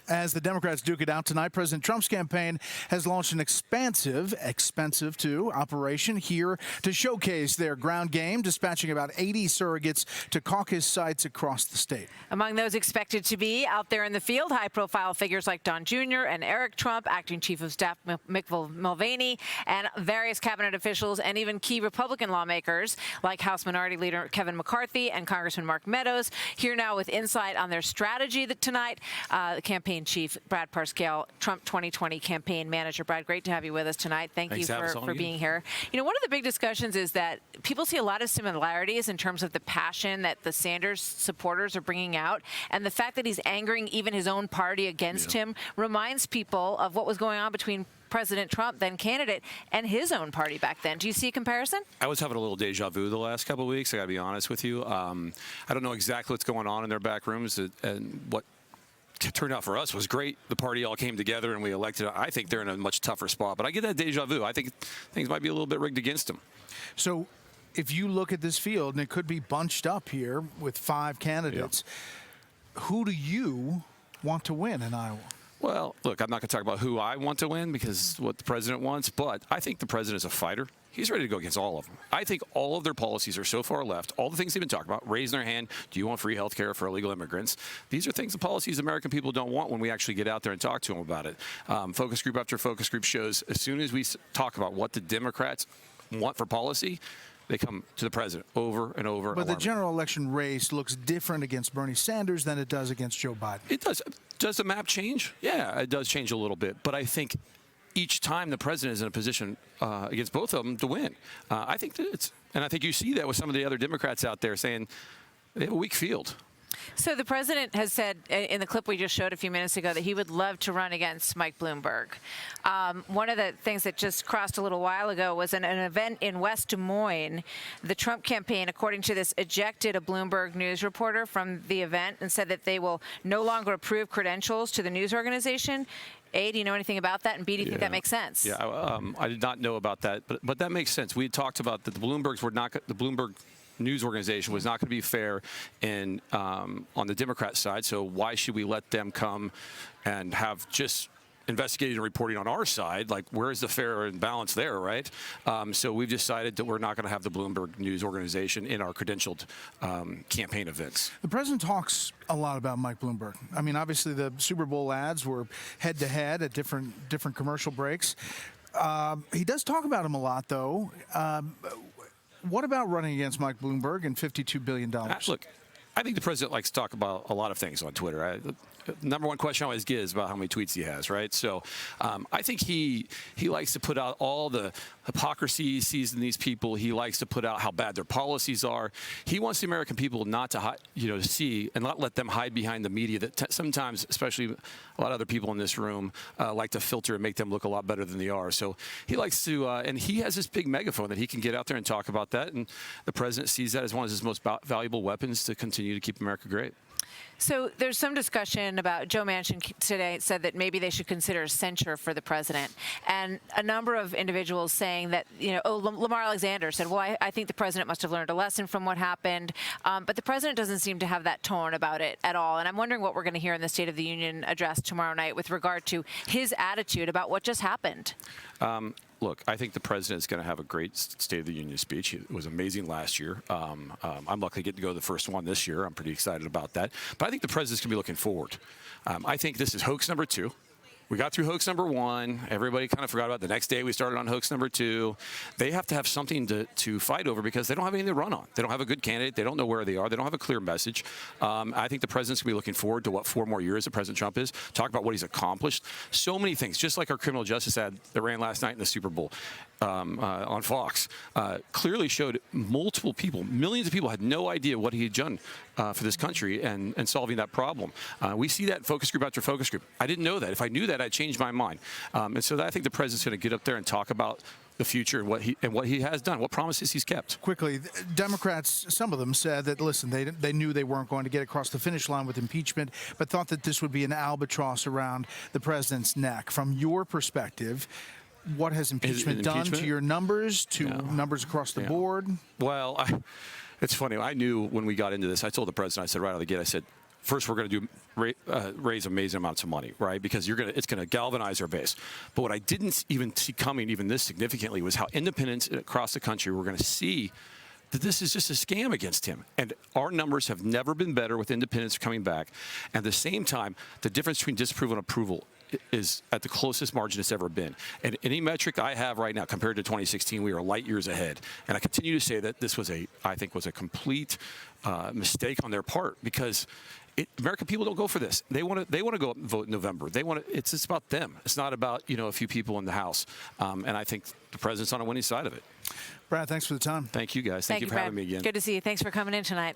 As the Democrats duke it out tonight, President Trump's campaign has launched an expensive too, operation here to showcase their ground game, dispatching about 80 surrogates to caucus sites across the state. Among those expected to be out there in the field, high-profile figures like Don Jr. and Eric Trump, acting Chief of Staff Mick Mulvaney, and various cabinet officials and even key Republican lawmakers like House Minority Leader Kevin McCarthy and Congressman Mark Meadows. Here now with insight on their strategy tonight, the campaign chief, Brad Parscale, Trump 2020 campaign manager. Brad, great to have you with us tonight. Thank you for being here. You know, one of the big discussions is that people see a lot of similarities in terms of the passion that the Sanders supporters are bringing out, and the fact that he's angering even his own party against him reminds people of what was going on between President Trump, then candidate, and his own party back then. Do you see a comparison? I was having a little deja vu the last couple of weeks, I got to be honest with you. I don't know exactly what's going on in their back rooms, and what turned out for us was great. The party all came together and we elected. I think they're in a much tougher spot, but I get that deja vu. I think things might be a little bit rigged against them. So if you look at this field, and it could be bunched up here with 5 candidates, who do you want to win in Iowa? Well, look, I'm not going to talk about who I want to win because what the president wants, but I think the president is a fighter. He's ready to go against all of them. I think all of their policies are so far left. All the things they've been talking about, raising their hand, do you want free health care for illegal immigrants? These are things, the policies American people don't want when we actually get out there and talk to them about it. Focus group after focus group shows as soon as we talk about what the Democrats want for policy, they come to the president over and over. But the general election race looks different against Bernie Sanders than it does against Joe Biden. It does. Does the map change? Yeah, it does change a little bit. But I think each time the president is in a position against both of them to win. I think that and I think you see that with some of the other Democrats out there saying they have a weak field. So the president has said in the clip we just showed a few minutes ago that he would love to run against Mike Bloomberg. One of the things that just crossed a little while ago was an event in West Des Moines. The Trump campaign, according to this, ejected a Bloomberg news reporter from the event and said that they will no longer approve credentials to the news organization. A, do you know anything about that? And B, do you think that makes sense? Yeah, I did not know about that, but that makes sense. We had talked about that the Bloombergs were not the Bloomberg news organization was not going to be fair in on the Democrat side. So why should we let them come and have just investigating and reporting on our side? Like, where is the fair and balance there, right? So we've decided that we're not going to have the Bloomberg news organization in our credentialed campaign events. The president talks a lot about Mike Bloomberg. I mean, obviously the Super Bowl ads were head-to-head at different commercial breaks. He does talk about him a lot, though. What about running against Mike Bloomberg and $52 billion? Look, I think the president likes to talk about a lot of things on Twitter. Number one question I always get is about how many tweets he has, right? So I think he likes to put out all the hypocrisy he sees in these people. He likes to put out how bad their policies are. He wants the American people not to see and not let them hide behind the media that sometimes, especially a lot of other people in this room, like to filter and make them look a lot better than they are. So he likes to, and he has this big megaphone that he can get out there and talk about that. And the president sees that as one of his most valuable weapons to continue to keep America great. So there's some discussion about, Joe Manchin today said that maybe they should consider censure for the president. And a number of individuals saying that, Lamar Alexander said, well, I think the president must have learned a lesson from what happened. But the president doesn't seem to have that tone about it at all. And I'm wondering what we're going to hear in the State of the Union address tomorrow night with regard to his attitude about what just happened. Look, I think the president is going to have a great State of the Union speech. It was amazing last year. I'm lucky to get to go to the first one this year. I'm pretty excited about that. But I think the president's going to be looking forward. I think this is hoax number 2. We got through hoax number 1. Everybody kind of forgot about it. The next day we started on hoax number 2. They have to have something to fight over because they don't have anything to run on. They don't have a good candidate. They don't know where they are. They don't have a clear message. I think the president's going to be looking forward to what 4 more years that President Trump is. Talk about what he's accomplished. So many things, just like our criminal justice ad that ran last night in the Super Bowl on Fox, clearly showed multiple people, millions of people had no idea what he had done for this country and solving that problem. We see that in focus group after focus group. I didn't know that. If I knew that, I'd change my mind. And so I think the president's going to get up there and talk about the future and what he has done, what promises he's kept. Quickly, Democrats, some of them said that, listen, they knew they weren't going to get across the finish line with impeachment, but thought that this would be an albatross around the president's neck. From your perspective, what has impeachment done to your numbers, numbers across the board? Well, it's funny. I knew when we got into this, I told the president, I said right out of the gate, I said, first we're going to raise amazing amounts of money, right? Because it's going to galvanize our base. But what I didn't even see coming even this significantly was how independents across the country were going to see that this is just a scam against him. And our numbers have never been better with independents coming back. And at the same time, the difference between disapproval and approval is at the closest margin it's ever been. And any metric I have right now compared to 2016, we are light years ahead. And I continue to say that this was I think was a complete mistake on their part, because American people don't go for this. They want to go up and vote in November. It's just about them. It's not about a few people in the House. And I think the president's on a winning side of it. Brad, thanks for the time. Thank you, guys. Thank you for Brad. having me again. Good to see you. Thanks for coming in tonight.